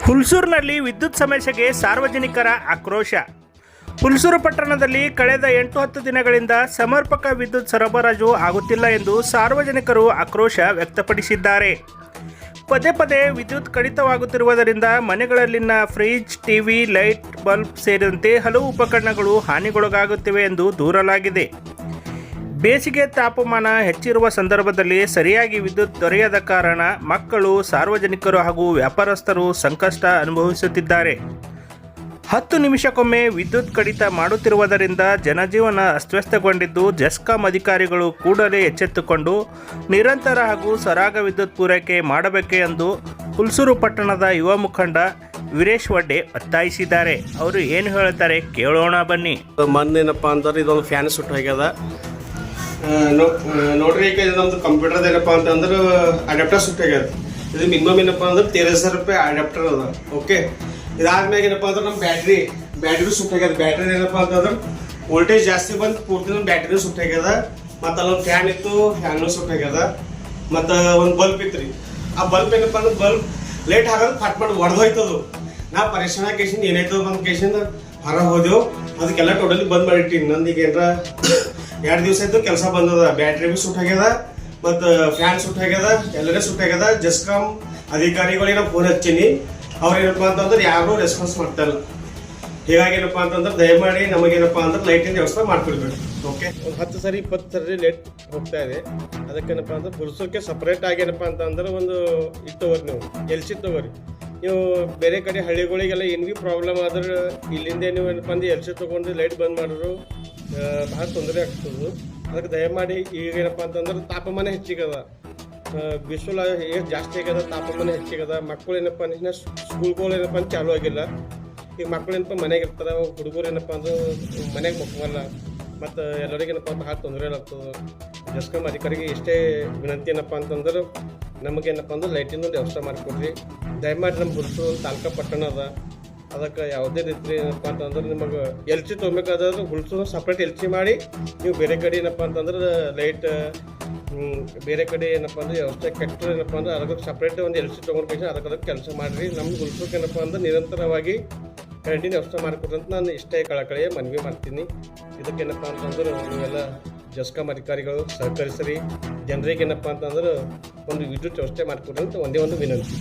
ಹುಲ್ಸೂರಿನಲ್ಲಿ ವಿದ್ಯುತ್ ಸಮಸ್ಯೆಗೆ ಸಾರ್ವಜನಿಕರ ಆಕ್ರೋಶ. ಹುಲ್ಸೂರು ಪಟ್ಟಣದಲ್ಲಿ ಕಳೆದ 8-10 ದಿನಗಳಿಂದ ಸಮರ್ಪಕ ವಿದ್ಯುತ್ ಸರಬರಾಜು ಆಗುತ್ತಿಲ್ಲ ಎಂದು ಸಾರ್ವಜನಿಕರು ಆಕ್ರೋಶ ವ್ಯಕ್ತಪಡಿಸಿದ್ದಾರೆ. ಪದೇ ಪದೇ ವಿದ್ಯುತ್ ಕಡಿತವಾಗುತ್ತಿರುವುದರಿಂದ ಮನೆಗಳಲ್ಲಿನ ಫ್ರಿಡ್ಜ್, ಟಿವಿ, ಲೈಟ್ ಬಲ್ಬ್ ಸೇರಿದಂತೆ ಹಲವು ಉಪಕರಣಗಳು ಹಾನಿಗೊಳಗಾಗುತ್ತಿವೆ ಎಂದು ದೂರಲಾಗಿದೆ. ಬೇಸಿಗೆ ತಾಪಮಾನ ಹೆಚ್ಚಿರುವ ಸಂದರ್ಭದಲ್ಲಿ ಸರಿಯಾಗಿ ವಿದ್ಯುತ್ ದೊರೆಯದ ಕಾರಣ ಮಕ್ಕಳು, ಸಾರ್ವಜನಿಕರು ಹಾಗೂ ವ್ಯಾಪಾರಸ್ಥರು ಸಂಕಷ್ಟ ಅನುಭವಿಸುತ್ತಿದ್ದಾರೆ. 10 ನಿಮಿಷಕ್ಕೊಮ್ಮೆ ವಿದ್ಯುತ್ ಕಡಿತ ಮಾಡುತ್ತಿರುವುದರಿಂದ ಜನಜೀವನ ಅಸ್ತವ್ಯಸ್ತಗೊಂಡಿದ್ದು, ಜೆಸ್ಕಾಂ ಅಧಿಕಾರಿಗಳು ಕೂಡಲೇ ಎಚ್ಚೆತ್ತುಕೊಂಡು ನಿರಂತರ ಹಾಗೂ ಸರಾಗ ವಿದ್ಯುತ್ ಪೂರೈಕೆ ಮಾಡಬೇಕು ಎಂದು ಹುಲ್ಸೂರು ಪಟ್ಟಣದ ಯುವ ಮುಖಂಡ ವೀರೇಶ್ ವಡ್ಡೆ ಒತ್ತಾಯಿಸಿದ್ದಾರೆ. ಅವರು ಏನು ಹೇಳ್ತಾರೆ ಕೇಳೋಣ ಬನ್ನಿ. ಮೊನ್ನೇನಪ್ಪ ಅಂದ್ರೆ ಇದೊಂದು ಫ್ಯಾನ್ ಸುಟ್ಟು ಹೋಗ್ಯದ. ನೋಡ್ರಿ, ಈಗ ನಮ್ದು ಕಂಪ್ಯೂಟರ್ ಏನಪ್ಪ ಅಂತಂದ್ರೆ ಅಡಾಪ್ಟರ್ ಸುಟ್ಟಾಗ್ಯದ. ಇದು ಮಿನಿಮಮ್ ಏನಪ್ಪ ಅಂದ್ರೆ 13,000 ರೂಪಾಯಿ ಅಡಾಪ್ಟರ್ ಅದ. ಓಕೆ, ಇದಾದ್ಮ್ಯಾಗ ಏನಪ್ಪ ಅಂದ್ರೆ ನಮ್ಮ ಬ್ಯಾಟ್ರಿ ಸುಟ್ಟಾಗ್ಯದ. ಬ್ಯಾಟ್ರಿ ಏನಪ್ಪ ಅಂತಂದ್ರೆ ವೋಲ್ಟೇಜ್ ಜಾಸ್ತಿ ಬಂದು ಪೂರ್ತಿ ನಮ್ಮ ಬ್ಯಾಟ್ರಿ ಸುಟ್ಟಾಗ್ಯದ. ಮತ್ತು ಅಲ್ಲೊಂದು ಫ್ಯಾನ್ ಇತ್ತು, ಫ್ಯಾನು ಸುಟ್ಟಾಗ್ಯದ. ಮತ್ತು ಒಂದು ಬಲ್ಬ್ ಇತ್ತು ರೀ. ಆ ಬಲ್ಬ್ ಏನಪ್ಪ ಅಂದ್ರೆ ಬಲ್ಬ್ ಲೈಟ್ ಹಾಕೋದು ಫಟ್ ಮಾಡಿ ಒಡೆದೋಯ್ತದು. ನಾ ಪರೀಕ್ಷಣಾ ಕೇಸಿಂದ ಏನಾಯ್ತದ ನಮ್ಮ ಕೇಸಿಂದ ಹೊರ ಹೋದೆವು. ಅದಕ್ಕೆಲ್ಲ ಟೋಟಲಿ ಬಂದ್ ಮಾಡಿಟ್ಟಿನಿ. ನಂದು ಈಗ ಏನರ 2 ದಿವಸ ಆಯ್ತು ಕೆಲಸ ಬಂದದ. ಬ್ಯಾಟ್ರಿ ಬಿ ಸುಟ್ಟಾಗ್ಯದ, ಮತ್ತು ಫ್ಯಾನ್ ಸುಟ್ಟಾಗ್ಯದ, ಎಲ್ಲರೇ ಸುಟ್ಟಾಗ್ಯದ. ಜೆಸ್ಕಾಂ ಅಧಿಕಾರಿಗಳಿಗೆ ನಾವು ಫೋನ್ ಹಚ್ಚೀನಿ. ಅವ್ರೇನಪ್ಪ ಅಂತಂದ್ರೆ ಯಾರೂ ರೆಸ್ಪಾನ್ಸ್ ಮಾಡ್ತಾಯಿಲ್ಲ. ಹೀಗಾಗಿ ಏನಪ್ಪ ಅಂತಂದ್ರೆ ದಯಮಾಡಿ ನಮಗೇನಪ್ಪ ಅಂದ್ರೆ ಲೈಟಿನ ವ್ಯವಸ್ಥೆ ಮಾಡ್ಕೊಡ್ಬೇಕು. ಓಕೆ, ಒಂದು 10 ಸರಿ 20 ಸರಿ ಲೈಟ್ ಹೋಗ್ತಾ ಇದೆ. ಅದಕ್ಕೇನಪ್ಪ ಅಂದ್ರೆ ಪುಲ್ಸೋಕೆ ಸಪ್ರೇಟ್ ಆಗಿ ಏನಪ್ಪ ಅಂತಂದ್ರೆ ಒಂದು ಇದು ತಗೋರಿ, ನೀವು LC ತಗೋರಿ. ನೀವು ಬೇರೆ ಕಡೆ ಹಳ್ಳಿಗಳಿಗೆಲ್ಲ ಏನು ಭೀ ಪ್ರಾಬ್ಲಮ್ ಆದ್ರೆ ಇಲ್ಲಿಂದ ನೀವು ಏನಪ್ಪ ಅಂದ್ರೆ LC ತೊಗೊಂಡು ಲೈಟ್ ಬಂದ್ ಮಾಡಿದ್ರು ಭಾಳ ತೊಂದರೆ ಆಗ್ತದೆ. ಅದಕ್ಕೆ ದಯಮಾಡಿ ಈಗ ಏನಪ್ಪ ಅಂತಂದ್ರೆ ತಾಪಮಾನ ಹೆಚ್ಚಿಗದ, ಬಿಸಿಲು ಎಷ್ಟು ಜಾಸ್ತಿ ಆಗ್ಯದ, ತಾಪಮಾನ ಹೆಚ್ಚಿಗದ. ಮಕ್ಕಳು ಏನಪ್ಪ ಅಂದ್ರೆ ಸ್ಕೂಲ್ಗಳು ಏನಪ್ಪ ಅಂದ್ರೆ ಚಾಲೂ ಆಗಿಲ್ಲ. ಈಗ ಮಕ್ಕಳು ಏನಪ್ಪ ಮನೆಗೆ ಇರ್ತಾರೆ, ಹುಡುಗರು ಏನಪ್ಪ ಅಂದ್ರೆ ಮನೆಗೆ ಮಕ್ಕಳಲ್ಲ. ಮತ್ತು ಎಲ್ಲರಿಗೇನಪ್ಪ ಭಾಳ ತೊಂದರೆ ಆಗ್ತದೆ. ಜೆಸ್ಕಾಂ ಅಧಿಕಾರಿಗೆ ಇಷ್ಟೇ ವಿನಂತಿ ಏನಪ್ಪ ಅಂತಂದ್ರೆ ನಮಗೇನಪ್ಪ ಅಂದ್ರೆ ಲೈಟಿನ ವ್ಯವಸ್ಥೆ ಮಾಡಿಕೊಡ್ರಿ. ದಯಮಾಡಿ ನಮ್ಮ ಹುಲ್ಸೂರು ತಾಲೂಕಾ ಪಟ್ಟಣ ಅದ. ಅದಕ್ಕೆ ಯಾವುದೇ ರೀತಿ ಏನಪ್ಪ ಅಂತಂದ್ರೆ ನಿಮಗೆ LC ತೊಗೊಬೇಕಾದ್ರೆ ಹುಲ್ಸೂರು ಸಪ್ರೇಟ್ LC ಮಾಡಿ, ನೀವು ಬೇರೆ ಕಡೆ ಏನಪ್ಪ ಅಂತಂದ್ರೆ ಲೈಟ್ ಬೇರೆ ಕಡೆ ಏನಪ್ಪ ಅಂದ್ರೆ ವ್ಯವಸ್ಥೆ ಕೆಟ್ಟರು ಏನಪ್ಪ ಅಂದ್ರೆ ಅದಕ್ಕೆ ಸಪ್ರೇಟ್ ಒಂದು LC ತೊಗೊಂಡು ಅದಕ್ಕೆ ಕೆಲಸ ಮಾಡಿರಿ. ನಮ್ಮ ಹುಲ್ಸೂರಿಗೆ ಏನಪ್ಪ ಅಂದ್ರೆ ನಿರಂತರವಾಗಿ ಕರೆಂಟಿನ ವ್ಯವಸ್ಥೆ ಮಾಡಿಕೊಡ್ರಿ ಅಂತ ನಾನು ಇಷ್ಟೇ ಕಳಕಳಿಯ ಮನವಿ ಮಾಡ್ತೀನಿ. ಇದಕ್ಕೇನಪ್ಪ ಅಂತಂದ್ರೆ ನೀವೆಲ್ಲ ಜೆಸ್ಕಾಂ ಅಧಿಕಾರಿಗಳು ಸಹಕರಿಸ್ರಿ. ಜನರಿಗೆ ಏನಪ್ಪ ಅಂತಂದ್ರೆ ಒಂದು ವಿದ್ಯುತ್ ವ್ಯವಸ್ಥೆ ಮಾಡಿಕೊಡ್ರಿ ಅಂತ ಒಂದೇ ಒಂದು ವಿನಂತಿ.